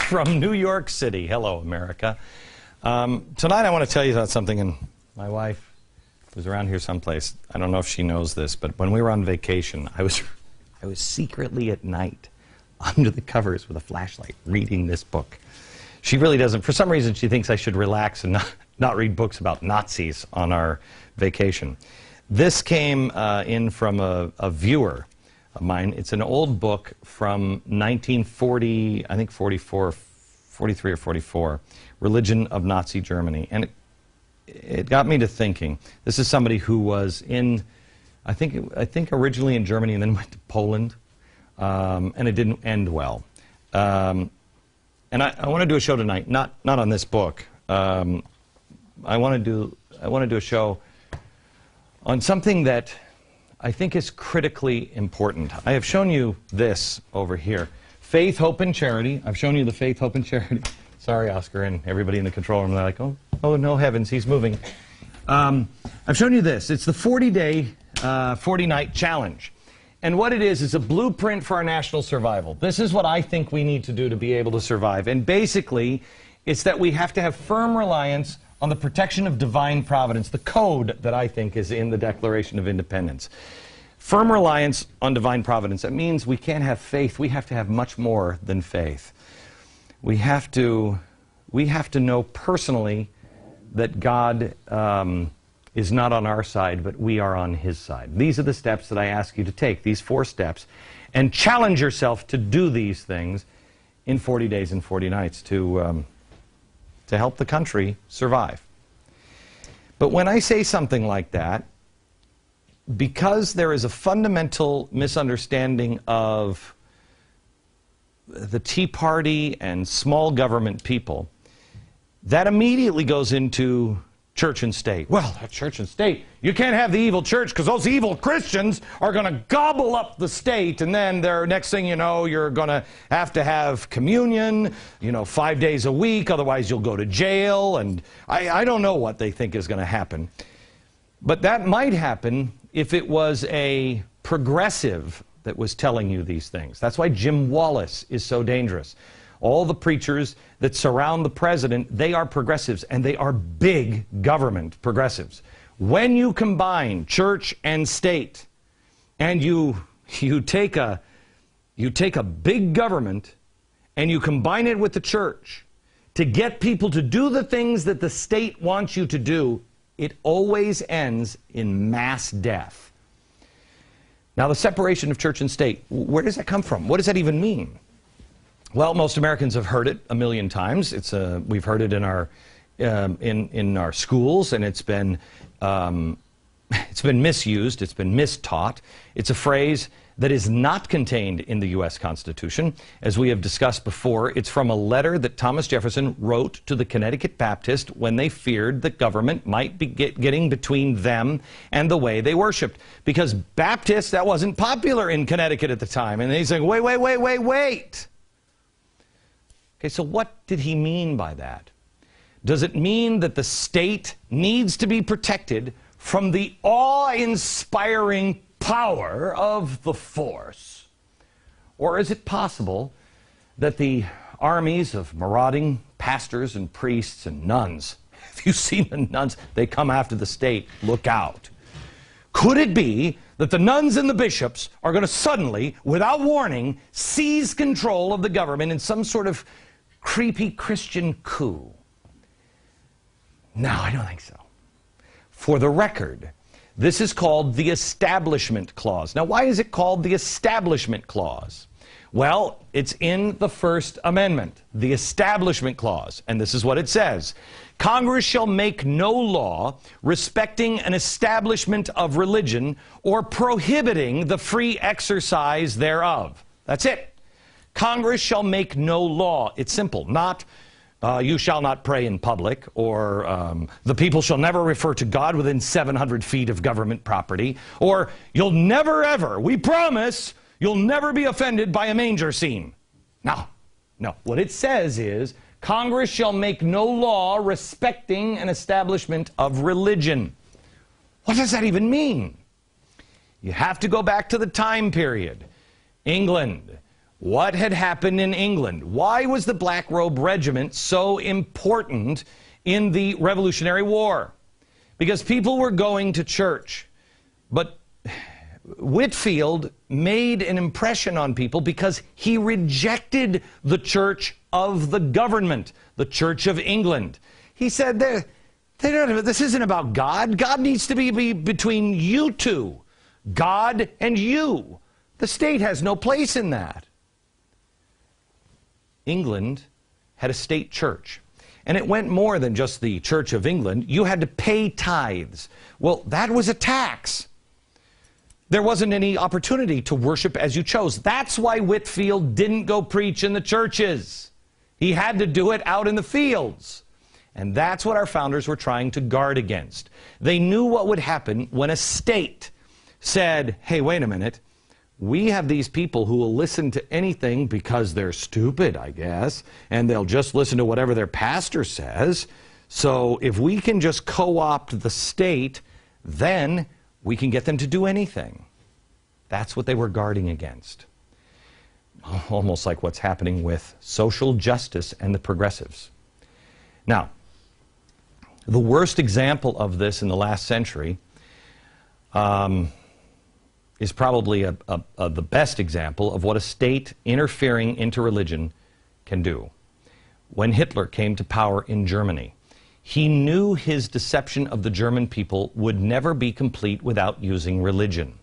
from New York City. Hello, America. Tonight I want to tell you about something, and my wife was around here someplace. I don't know if she knows this, but when we were on vacation, I was secretly at night under the covers with a flashlight reading this book. She really doesn't. For some reason, she thinks I should relax and not read books about Nazis on our vacation. This came in from a viewer of mine. It's an old book from 1940, I think 43 or 44, Religion of Nazi Germany. And it got me to thinking. This is somebody who was in, I think originally in Germany and then went to Poland, and it didn't end well. And I want to do a show tonight, not on this book. I want to do a show on something that I think is critically important. I have shown you this over here. Faith, Hope, and Charity. I've shown you the Faith, Hope, and Charity. Sorry, Oscar, and everybody in the control room. They're like, oh no heavens, he's moving. I've shown you this. It's the 40-day, 40-night challenge. And what it is a blueprint for our national survival. This is what I think we need to do to be able to survive. And basically, it's that we have to have firm reliance on the protection of divine providence, the code that I think is in the Declaration of Independence. Firm reliance on divine providence. That means we can't have faith. We have to have much more than faith. We have to know personally that God is not on our side, but we are on His side. These are the steps that I ask you to take, these 4 steps, and challenge yourself to do these things in 40 days and 40 nights to help the country survive. But when I say something like that, because there is a fundamental misunderstanding of the Tea Party and small government people, that immediately goes into church and state. Well, that church and state, you can't have the evil church because those evil Christians are going to gobble up the state, and then next thing you know, you're going to have communion, 5 days a week, otherwise you'll go to jail, and I don't know what they think is going to happen. But that might happen if it was a progressive that was telling you these things. That's why Jim Wallace is so dangerous. All the preachers that surround the president, they are progressives, and they are big government progressives. When you combine church and state, and you take a big government and you combine it with the church to get people to do the things that the state wants you to do, it always ends in mass death. Now, the separation of church and state, where does that come from? What does that even mean? Well, most Americans have heard it a million times. We've heard it in our schools, and it's been misused. It's been mistaught. It's a phrase that is not contained in the U.S. Constitution. As we have discussed before, it's from a letter that Thomas Jefferson wrote to the Connecticut Baptists when they feared that government might be getting between them and the way they worshiped. Because Baptists, that wasn't popular in Connecticut at the time. And he's saying, wait. Okay, so what did he mean by that? Does it mean that the state needs to be protected from the awe-inspiring power of the force? Or is it possible that the armies of marauding pastors and priests and nuns, if you've seen the nuns, they come after the state, look out. Could it be that the nuns and the bishops are going to suddenly, without warning, seize control of the government in some sort of creepy Christian coup? No, I don't think so. For the record, this is called the Establishment Clause. Now, why is it called the Establishment Clause? Well, it's in the First Amendment, the Establishment Clause, and this is what it says. Congress shall make no law respecting an establishment of religion or prohibiting the free exercise thereof. That's it. Congress shall make no law. It's simple. Not you shall not pray in public, or the people shall never refer to God within 700 feet of government property, or you'll never ever, we promise, you'll never be offended by a manger scene. No. What it says is Congress shall make no law respecting an establishment of religion. What does that even mean? You have to go back to the time period. England, what had happened in England. Why was the Black Robe Regiment so important in the Revolutionary War? Because people were going to church. But Whitefield made an impression on people because he rejected the church of the government, the Church of England. He said, this isn't about God. God needs to be between you two, God and you. The state has no place in that. England had a state church, and it went more than just the Church of England. You had to pay tithes. Well, that was a tax. There wasn't any opportunity to worship as you chose. That's why Whitefield didn't go preach in the churches. He had to do it out in the fields. And that's what our founders were trying to guard against. They knew what would happen when a state said, hey, wait a minute, we have these people who will listen to anything because they're stupid, I guess, and they'll just listen to whatever their pastor says. So if we can just co-opt the state, then we can get them to do anything. That's what they were guarding against. Almost like what's happening with social justice and the progressives. Now, the worst example of this in the last century is probably the best example of what a state interfering into religion can do. When Hitler came to power in Germany, he knew his deception of the German people would never be complete without using religion.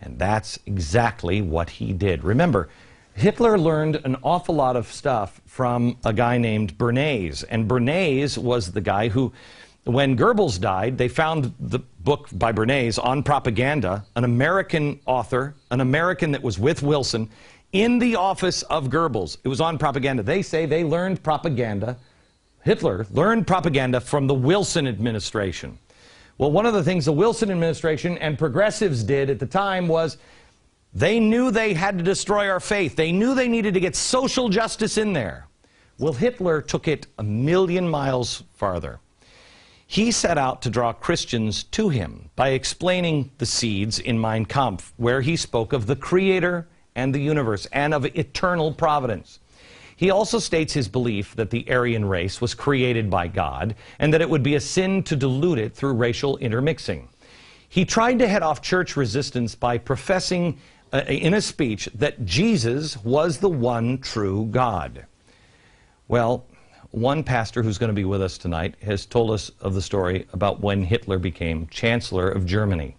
And that's exactly what he did. Remember, Hitler learned an awful lot of stuff from a guy named Bernays. And Bernays was the guy who, when Goebbels died, they found the book by Bernays on propaganda, an American author, an American that was with Wilson, in the office of Goebbels. It was on propaganda. They say they learned propaganda. Hitler learned propaganda from the Wilson administration. Well, one of the things the Wilson administration and progressives did at the time was they knew they had to destroy our faith. They knew they needed to get social justice in there. Well, Hitler took it a million miles farther. He set out to draw Christians to him by explaining the seeds in Mein Kampf, where he spoke of the Creator and the universe and of eternal providence. He also states his belief that the Aryan race was created by God and that it would be a sin to dilute it through racial intermixing. He tried to head off church resistance by professing in a speech that Jesus was the one true God. Well, one pastor who's going to be with us tonight has told us of the story about when Hitler became Chancellor of Germany.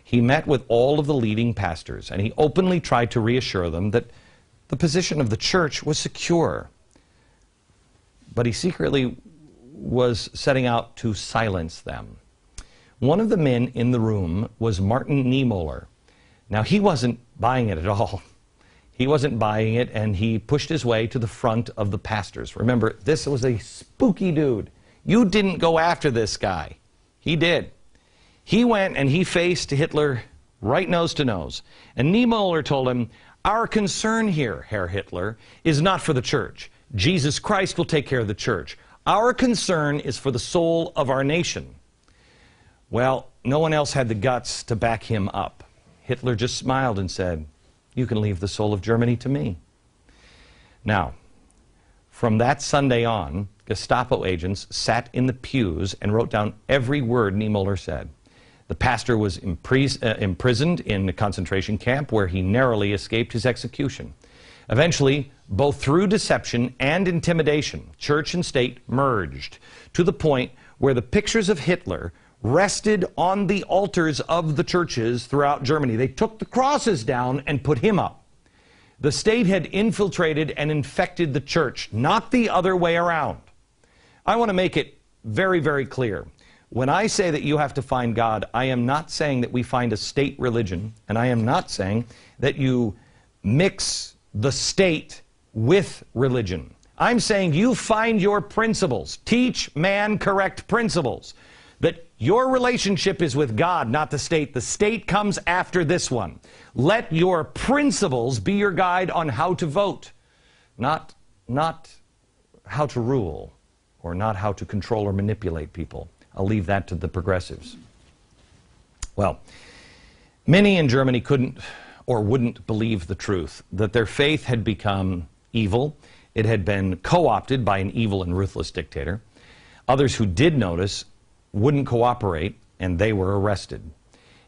He met with all of the leading pastors, and he openly tried to reassure them that the position of the church was secure. But he secretly was setting out to silence them. One of the men in the room was Martin Niemöller. Now, he wasn't buying it at all. He wasn't buying it, and he pushed his way to the front of the pastors. Remember, this was a spooky dude. You didn't go after this guy. He did. He went and he faced Hitler right nose to nose. And Niemöller told him, our concern here, Herr Hitler, is not for the church. Jesus Christ will take care of the church. Our concern is for the soul of our nation. Well, no one else had the guts to back him up. Hitler just smiled and said, you can leave the soul of Germany to me. Now, from that Sunday on, Gestapo agents sat in the pews and wrote down every word Niemöller said. The pastor was imprisoned in a concentration camp where he narrowly escaped his execution. Eventually, both through deception and intimidation, church and state merged to the point where the pictures of Hitler rested on the altars of the churches throughout Germany. They took the crosses down and put him up. The state had infiltrated and infected the church, not the other way around. I want to make it very, very clear. When I say that you have to find God, I am not saying that we find a state religion, and I am not saying that you mix the state with religion. I'm saying you find your principles. Teach man correct principles. That your relationship is with God, not the state. The state comes after this one. Let your principles be your guide on how to vote, not how to rule, or not how to control or manipulate people. I'll leave that to the progressives. Well, many in Germany couldn't or wouldn't believe the truth, that their faith had become evil. It had been co-opted by an evil and ruthless dictator. Others who did notice wouldn't cooperate, and they were arrested.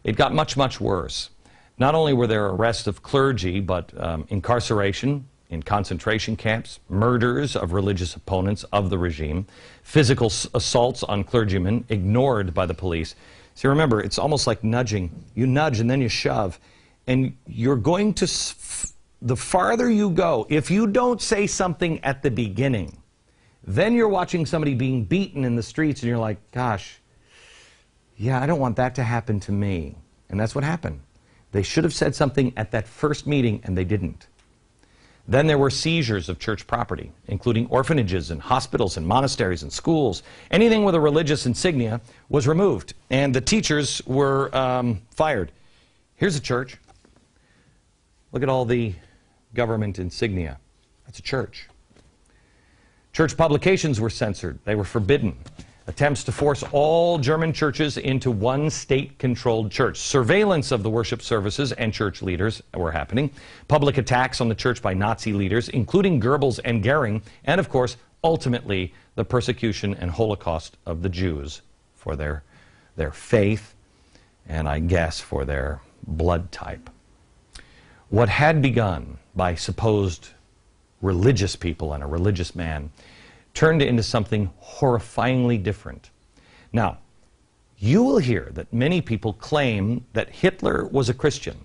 It got much, much worse. Not only were there arrests of clergy, but incarceration in concentration camps, murders of religious opponents of the regime, physical assaults on clergymen ignored by the police. See, remember, it's almost like nudging. You nudge and then you shove. And you're going to, the farther you go, if you don't say something at the beginning, then you're watching somebody being beaten in the streets and you're like, gosh, yeah, I don't want that to happen to me. And that's what happened. They should have said something at that first meeting, and they didn't. Then there were seizures of church property, including orphanages and hospitals and monasteries and schools. Anything with a religious insignia was removed, and the teachers were fired. Here's a church. Look at all the government insignia. That's a church. Church publications were censored. They were forbidden. Attempts to force all German churches into one state-controlled church. Surveillance of the worship services and church leaders were happening. Public attacks on the church by Nazi leaders, including Goebbels and Goering, and of course, ultimately, the persecution and Holocaust of the Jews for their faith, and I guess for their blood type. What had begun by supposed religious people and a religious man turned into something horrifyingly different. Now, you will hear that many people claim that Hitler was a Christian.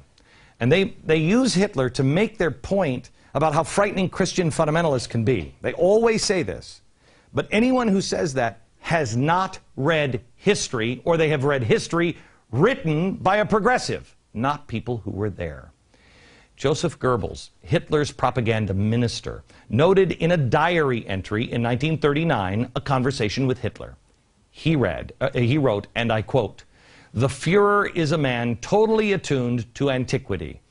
And they use Hitler to make their point about how frightening Christian fundamentalists can be. They always say this. But anyone who says that has not read history, or they have read history written by a progressive, not people who were there. Joseph Goebbels, Hitler's propaganda minister, noted in a diary entry in 1939 a conversation with Hitler. He wrote, and I quote, "The Führer is a man totally attuned to antiquity.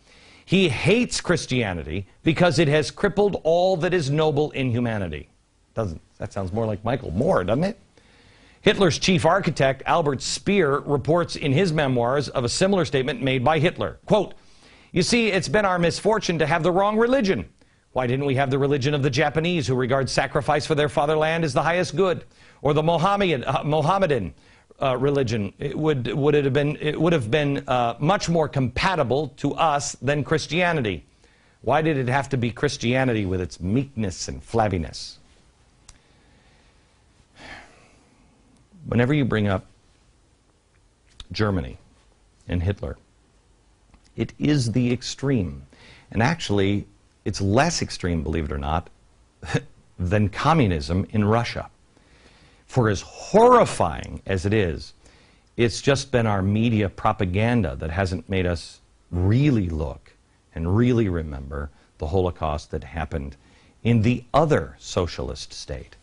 He hates Christianity because it has crippled all that is noble in humanity." That sounds more like Michael Moore, doesn't it? Hitler's chief architect, Albert Speer, reports in his memoirs of a similar statement made by Hitler. Quote, "You see, it's been our misfortune to have the wrong religion. Why didn't we have the religion of the Japanese, who regard sacrifice for their fatherland as the highest good? Or the Mohammedan religion? It would have been much more compatible to us than Christianity. Why did it have to be Christianity with its meekness and flabbiness?" Whenever you bring up Germany and Hitler, it is the extreme. And actually, it's less extreme, believe it or not, than communism in Russia. For as horrifying as it is, it's just been our media propaganda that hasn't made us really look and really remember the Holocaust that happened in the other socialist state.